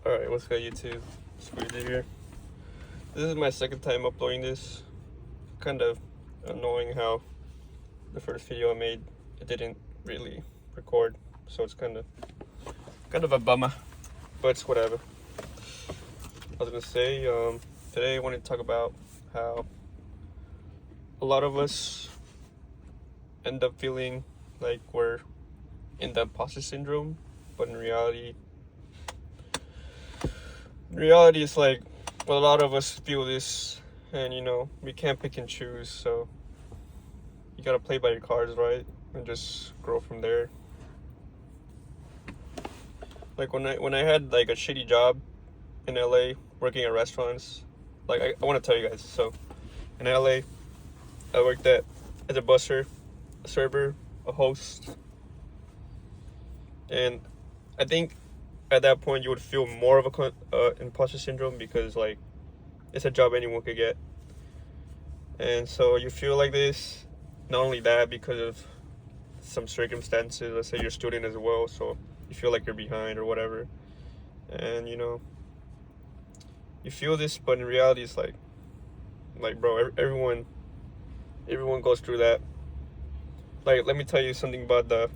Alright, what's good YouTube? Squeezy here. This is my second time uploading this. Kind of annoying how the first video I made, it didn't really record. So it's kind of a bummer. But it's whatever. I was gonna say, today I wanted to talk about how a lot of us end up feeling like we're in the imposter syndrome, but in reality it's like, well, a lot of us feel this, and we can't pick and choose, so you gotta play by your cards, right? And just grow from there. Like when I had like a shitty job in LA working at restaurants, like I want to tell you guys, so in LA I worked as a busser, a server, a host, and I think at that point you would feel more of a imposter syndrome because like it's a job anyone could get, and so you feel like this. Not only that, because of some circumstances, let's say you're a student as well, so you feel like you're behind or whatever, and you feel this, but in reality it's like bro, everyone goes through that. Like, let me tell you something about the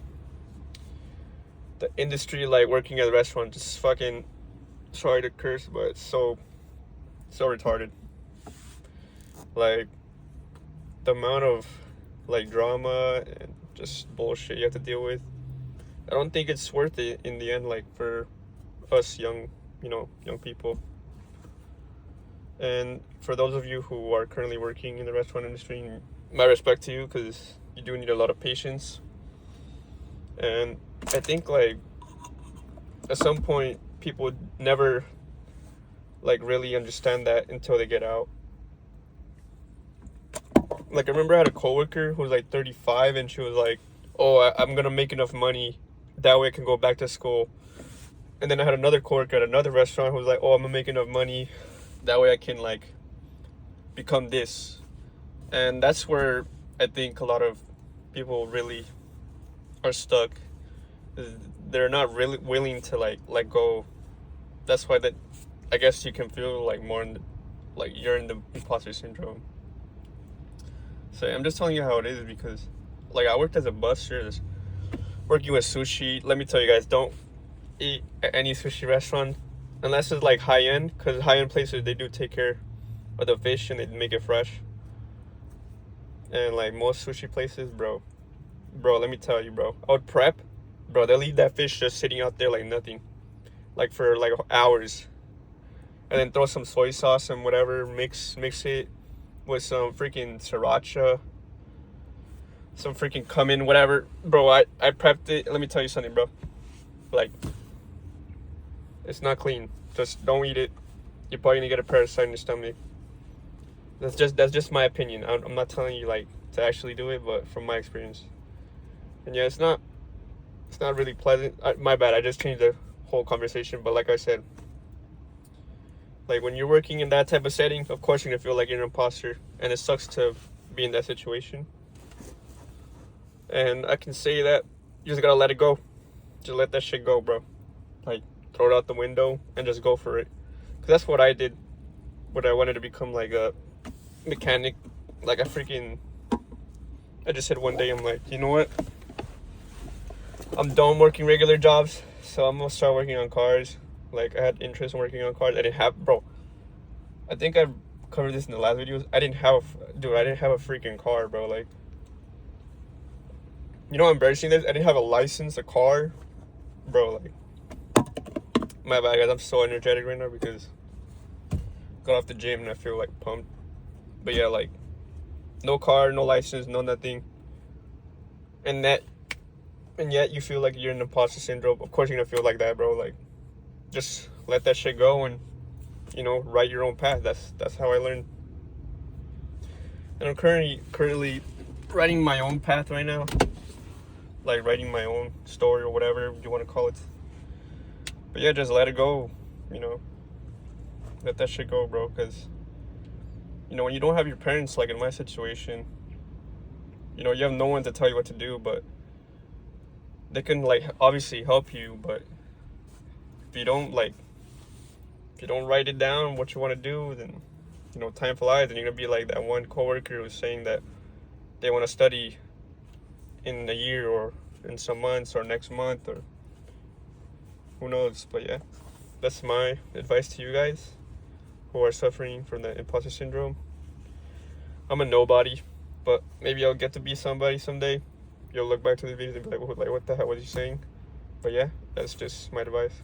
industry, like working at a restaurant. Just fucking, sorry to curse, but it's so retarded. Like the amount of like drama and just bullshit you have to deal with, I don't think it's worth it in the end, like for us young people. And for those of you who are currently working in the restaurant industry, my respect to you, because you do need a lot of patience. And I think like at some point people never like really understand that until they get out. Like I remember I had a coworker who was like 35, and she was like, "Oh, I'm gonna make enough money, that way I can go back to school." And then I had another coworker at another restaurant who was like, "Oh, I'm gonna make enough money, that way I can like become this." And that's where I think a lot of people really are stuck. They're not really willing to like let go. That's why I guess you can feel like more like you're in the imposter syndrome. So I'm just telling you how it is, because like I worked as a busser, working with sushi. Let me tell you guys, don't eat at any sushi restaurant unless it's like high end, because high end places, they do take care of the fish and they make it fresh. And like most sushi places, bro, let me tell you, bro, I would prep, bro, they leave that fish just sitting out there like nothing, like for like hours, and then throw some soy sauce and whatever, mix it with some freaking sriracha, some freaking cumin, whatever, bro. I prepped it. Let me tell you something, bro, like it's not clean. Just don't eat it. You're probably gonna get a parasite in your stomach. That's just my opinion. I'm not telling you like to actually do it, but from my experience. And yeah, it's not really pleasant. My bad. I just changed the whole conversation. But like I said, like when you're working in that type of setting, of course you're gonna feel like you're an imposter, and it sucks to be in that situation. And I can say that you just gotta let it go. Just let that shit go, bro. Like throw it out the window and just go for it. Cause that's what I did when I wanted to become like a mechanic. Like I just said one day, I'm like, you know what? I'm done working regular jobs, so I'm gonna start working on cars. Like I had interest in working on cars. I think I covered this in the last videos. I didn't have a freaking car, bro. Like, how embarrassing this? I didn't have a license, a car, bro. Like, my bad, guys. I'm so energetic right now because got off the gym and I feel like pumped. But yeah, like no car, no license, no nothing, and yet you feel like you're in imposter syndrome. Of course you're gonna feel like that, bro. Like, just let that shit go and write your own path. That's how I learned. And I'm currently writing my own path right now, like writing my own story or whatever you want to call it. But yeah, just let it go. Let that shit go, bro. Because when you don't have your parents, like in my situation, you have no one to tell you what to do, but they can like obviously help you. But if you don't like if you don't write it down what you want to do, then time flies, and you're gonna be like that one coworker who's saying that they want to study in a year or in some months or next month or who knows. But yeah, that's my advice to you guys who are suffering from the imposter syndrome. I'm a nobody, but maybe I'll get to be somebody someday. You'll look back to the videos and be like, what the hell was you saying? But yeah, that's just my advice.